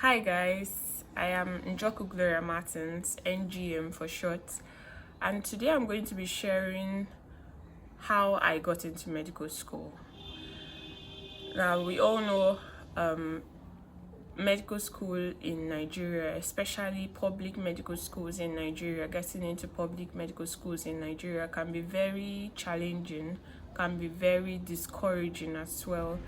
Hi guys, I am Njoku Gloria Martins, NGM for short, and today I'm going to be sharing how I got into medical school. Now, we all know medical school in Nigeria, especially public medical schools in Nigeria, getting into public medical schools in Nigeria can be very challenging, can be very discouraging as well.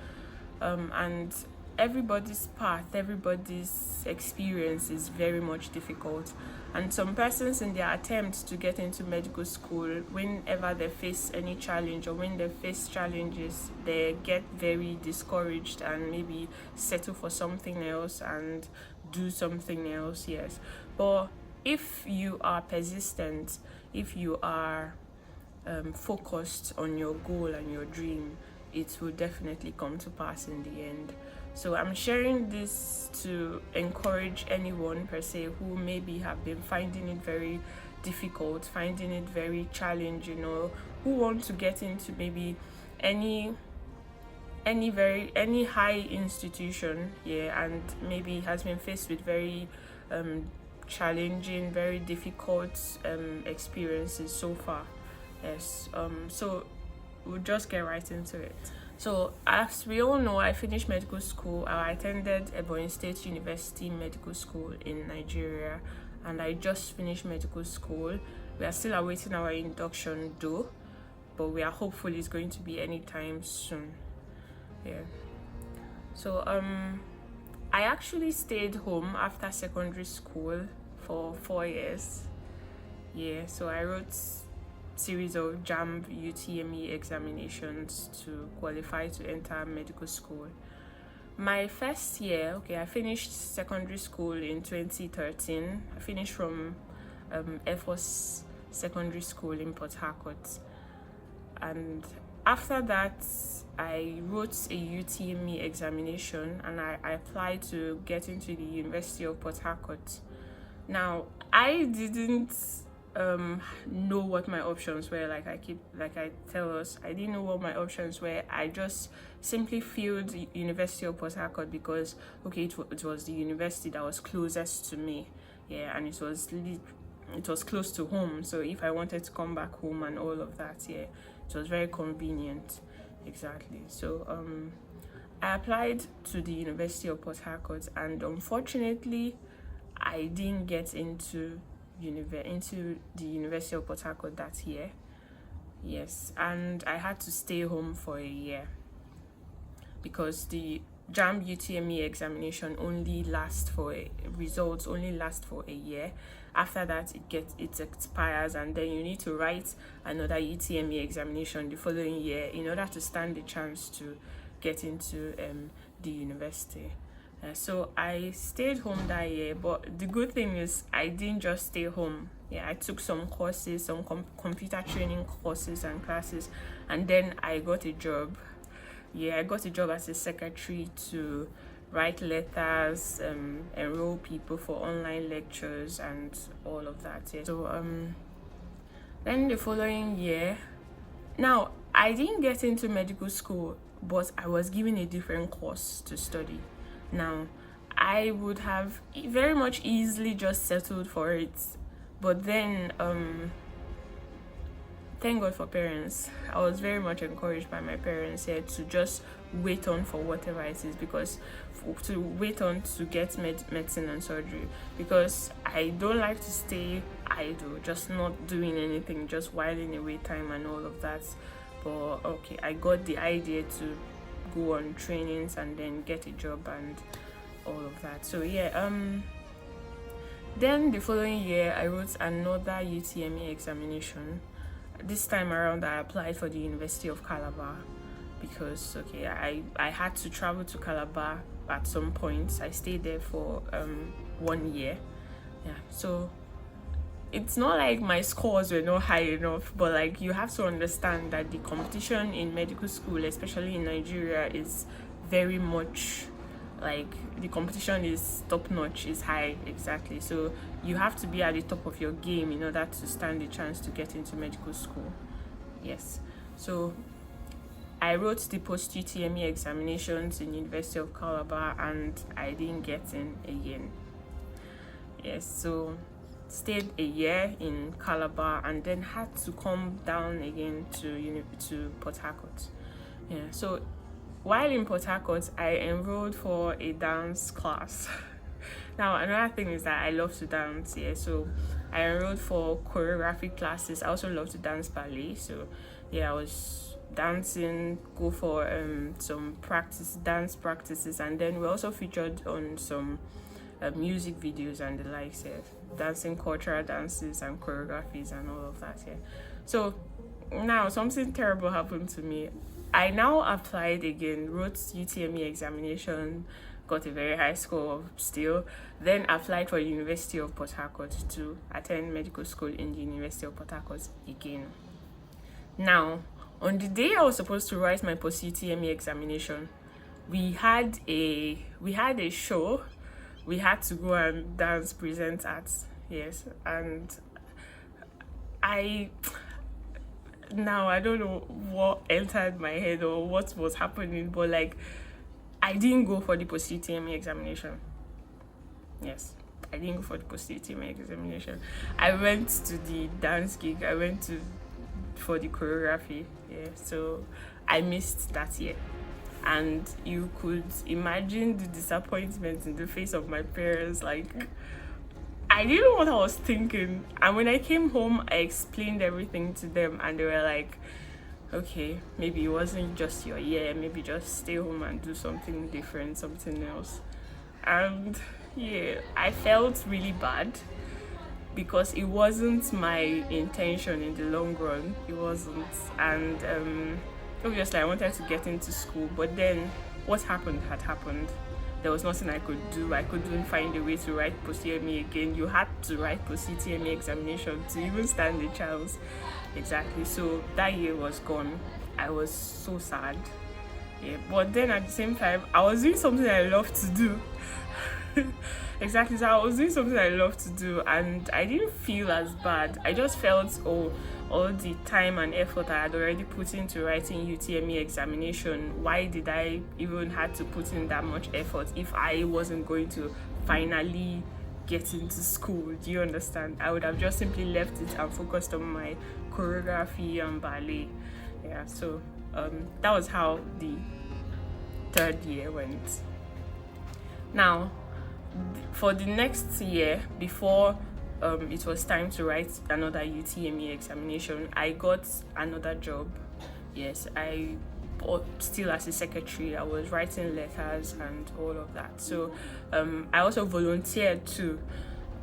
And everybody's path, everybody's experience is very much difficult. And some persons, in their attempt to get into medical school, whenever they face any challenge or when they face challenges, they get very discouraged and maybe settle for something else and do something else. Yes, but if you are persistent, if you are focused on your goal and your dream, it will definitely come to pass in the end. So I'm sharing this to encourage anyone per se who maybe have been finding it very difficult, finding it very challenging, or who want to get into maybe any high institution, and maybe has been faced with very challenging, very difficult experiences so far. Yes. So we'll just get right into it. So, as we all know, I finished medical school. I attended Ebonyi State University Medical School in Nigeria, and I just finished medical school. We are still awaiting our induction, though, but we are hopeful it's going to be anytime soon. Yeah. So, I actually stayed home after secondary school for 4 years. Yeah. So I wrote series of JAMB UTME examinations to qualify to enter medical school. My first year, I finished secondary school in 2013. I finished from Air Force Secondary School in Port Harcourt. And after that, I wrote a UTME examination and I applied to get into the University of Port Harcourt. Now, I didn't know what my options were. Like I tell us, I didn't know what my options were. I just simply filled the University of Port Harcourt because it was the university that was closest to me, and it was close to home. So if I wanted to come back home and all of that, it was very convenient. Exactly. So I applied to the University of Port Harcourt, and unfortunately I didn't get into the University of Port Harcourt that year. Yes, and I had to stay home for a year because the JAMB UTME examination results only last for a year. After that, it expires, and then you need to write another UTME examination the following year in order to stand the chance to get into the university. So I stayed home that year, but the good thing is I didn't just stay home. I took some courses, some computer training courses and classes, and then I got a job. I got a job as a secretary to write letters, enroll people for online lectures and all of that. So then the following year, now I didn't get into medical school, but I was given a different course to study. Now, I would have very much easily just settled for it, but then thank God for parents. I was very much encouraged by my parents here to just wait on for whatever it is, because to wait on to get medicine and surgery, because I don't like to stay idle, just not doing anything, just whiling away time and all of that. But I got the idea to go on trainings and then get a job and all of that. So then the following year I wrote another UTME examination. This time around I applied for the University of Calabar because I had to travel to Calabar at some point. I stayed there for 1 year. So it's not like my scores were not high enough, but like you have to understand that the competition in medical school, especially in Nigeria, is very much like the competition is top notch, is high. Exactly. So you have to be at the top of your game in order to stand a chance to get into medical school. Yes. So I wrote the post UTME examinations in University of Calabar and I didn't get in again. Yes, so stayed a year in Calabar and then had to come down again to Port Harcourt. Yeah, so while in Port Harcourt, I enrolled for a dance class. Now, another thing is that I love to dance, yeah, so I enrolled for choreography classes. I also love to dance ballet, so yeah, I was dancing, go for some dance practices, and then we also featured on some music videos and the likes, yeah, dancing cultural dances and choreographies and all of that, yeah. So now something terrible happened to me. I now applied again, wrote UTME examination, got a very high score still, then applied for the University of Port Harcourt to attend medical school in the University of Port Harcourt again. Now, on the day I was supposed to write my post-UTME examination, we had a show. We had to go and dance, present at, yes, and I don't know what entered my head or what was happening, but like I didn't go for the post-UTME examination. Yes, I didn't go for the post-UTME examination. I went to the dance gig. I went for the choreography. Yeah, so I missed that year. And you could imagine the disappointment in the face of my parents. Like, I didn't know what I was thinking. And when I came home, I explained everything to them, and they were like, okay, maybe it wasn't just your year, maybe just stay home and do something different, something else. And yeah, I felt really bad because it wasn't my intention in the long run. It wasn't. And obviously I wanted to get into school, but then what happened had happened. There was nothing I could do. I couldn't find a way to write post-UTME again. You had to write post-UTME examination to even stand the chance. Exactly. So that year was gone. I was so sad. Yeah. But then at the same time, I was doing something I love to do. Exactly. So I was doing something I love to do, and I didn't feel as bad. I just felt, all the time and effort I had already put into writing UTME examination, why did I even have to put in that much effort if I wasn't going to finally get into school? Do you understand? I would have just simply left it and focused on my choreography and ballet. Yeah, so that was how the third year went. Now, for the next year, before it was time to write another UTME examination, I got another job. Yes, still as a secretary. I was writing letters and all of that. So I also volunteered too.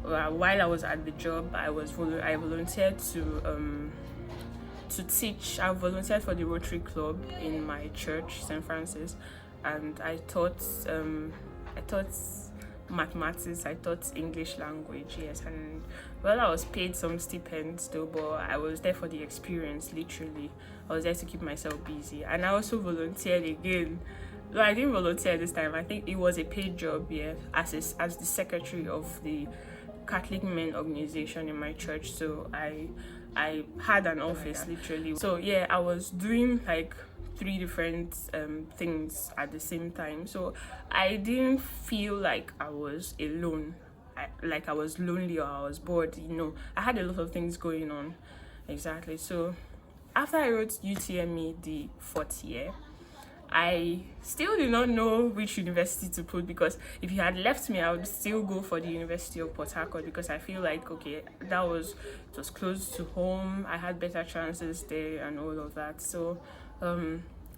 While I was at the job, I volunteered to teach. I volunteered for the Rotary Club in my church, St. Francis, and I taught mathematics, I taught English language, yes, and well, I was paid some stipends though, but I was there for the experience. Literally, I was there to keep myself busy. And I also volunteered again. No, I didn't volunteer this time. I think it was a paid job, yeah, as the secretary of the Catholic men organization in my church. So I had an office, literally. So yeah, I was doing like 3 different things at the same time. So I didn't feel like I was alone, like I was lonely or I was bored. I had a lot of things going on. Exactly. So after I wrote UTME the 4th year, I still did not know which university to put, because if you had left me, I would still go for the University of Port Harcourt, because I feel like, okay, it was close to home, I had better chances there and all of that. So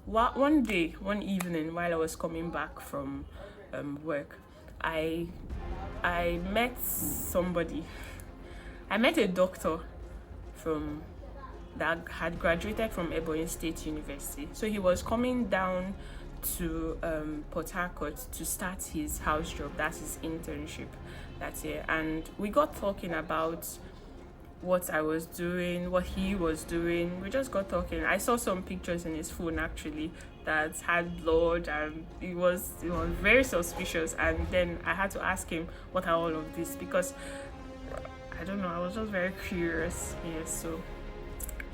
one evening while I was coming back from work, I met somebody. I met a doctor that had graduated from Ebonyi State University. So he was coming down to Port Harcourt to start his house job. That's his internship that year. And we got talking about what I was doing, what he was doing. We just got talking. I saw some pictures in his phone actually that had blood, and it was very suspicious. And then I had to ask him, what are all of this? Because I don't know, I was just very curious. Yes, so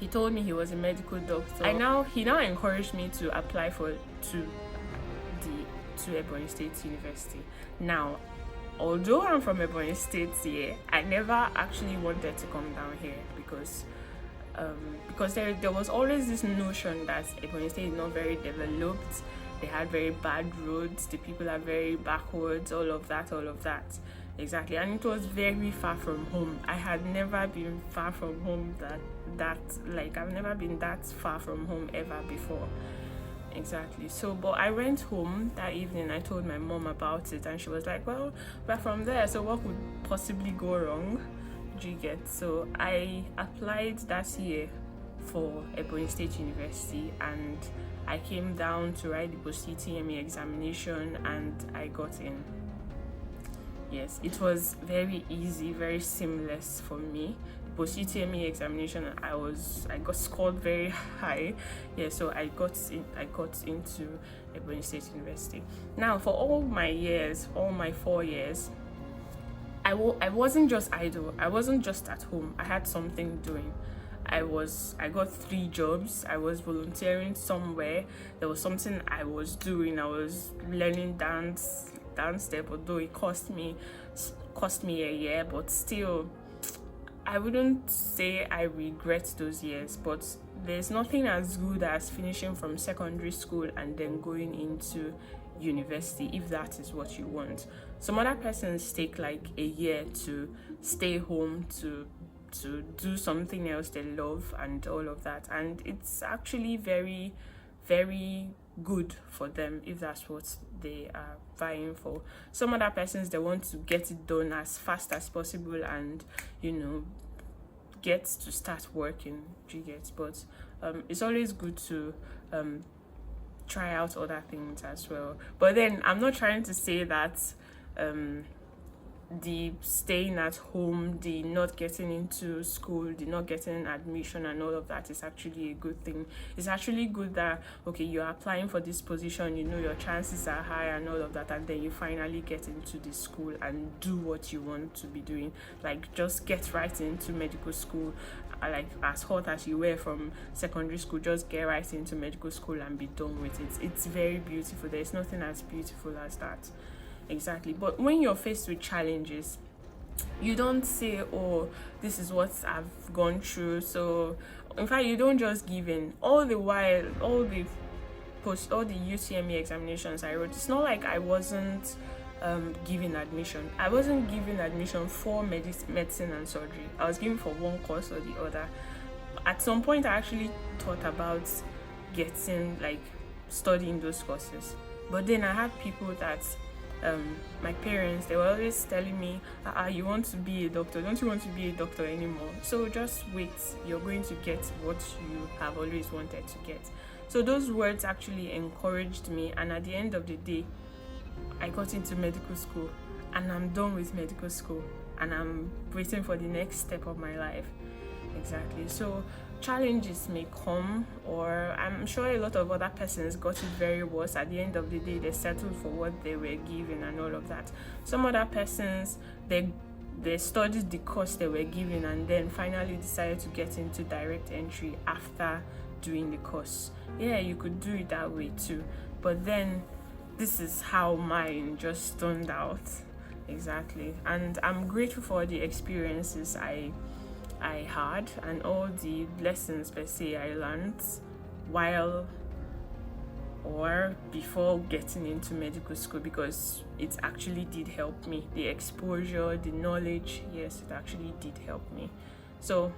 He told me he was a medical doctor. He now encouraged me to apply to Ebonyi State University. Now, although I'm from Ebonyi State here, I never actually wanted to come down here because there was always this notion that Ebonyi State is not very developed. They had very bad roads, the people are very backwards, all of that. Exactly. And it was very far from home. I had never been far from home I've never been that far from home ever before. Exactly. So, but I went home that evening. I told my mom about it, and she was like, well, we're from there, so what could possibly go wrong? Do you get? So I applied that year for Ebonyi State University, and I came down to write the post-UTME examination, and I got in. Yes, it was very easy, very seamless for me. Post-UTME examination, I got scored very high. Yeah, so I got into Ebonyi State University. Now, for all my 4 years, I wasn't just idle. I wasn't just at home. I had something doing. I got 3 jobs. I was volunteering somewhere. There was something I was doing. I was learning dance step, although it cost me a year, but still, I wouldn't say I regret those years. But there's nothing as good as finishing from secondary school and then going into university, if that is what you want. Some other persons take like a year to stay home to do something else they love and all of that, and it's actually very, very good for them if that's what they are vying for. Some other persons, they want to get it done as fast as possible and get to start working. Do you get? But it's always good to try out other things as well. But then I'm not trying to say that the staying at home, the not getting into school, the not getting admission and all of that is actually a good thing. It's actually good that, okay, you're applying for this position, your chances are high and all of that, and then you finally get into the school and do what you want to be doing. Like, just get right into medical school. Like, as hot as you were from secondary school, just get right into medical school and be done with it. It's very beautiful. There's nothing as beautiful as that. Exactly. But when you're faced with challenges, you don't say, oh, this is what I've gone through. So in fact, you don't just give in. All the while, all the UTME examinations I wrote, it's not like I wasn't given admission. I wasn't given admission for medicine and surgery. I was given for one course or the other. At some point, I actually thought about studying those courses. But then I had people that my parents, they were always telling me, you want to be a doctor, don't you want to be a doctor anymore? So just wait, you're going to get what you have always wanted to get. So those words actually encouraged me, and at the end of the day, I got into medical school, and I'm done with medical school, and I'm waiting for the next step of my life. Exactly. So challenges may come, or I'm sure a lot of other persons got it very worse. At the end of the day, they settled for what they were given and all of that. Some other persons, they studied the course they were given and then finally decided to get into direct entry after doing the course. Yeah, you could do it that way too, but then this is how mine just turned out. Exactly. And I'm grateful for the experiences I had and all the lessons per se I learned while or before getting into medical school, because it actually did help me. The exposure, the knowledge, yes, it actually did help me. So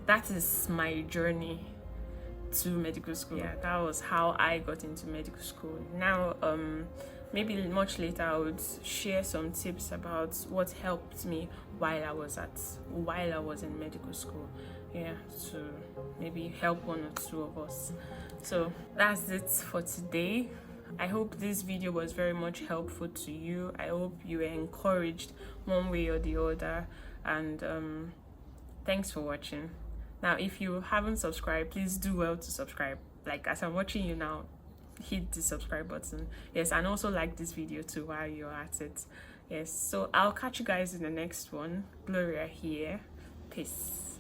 that is my journey to medical school. Yeah, that was how I got into medical school. Now maybe much later I would share some tips about what helped me while I was in medical school, to maybe help one or two of us. So that's it for today. I hope this video was very much helpful to you. I hope you were encouraged one way or the other, and thanks for watching. Now, if you haven't subscribed, please do well to subscribe. Like, as I'm watching you now, hit the subscribe button. Yes, and also like this video too while you're at it. Yes, so I'll catch you guys in the next one. Gloria here. Peace.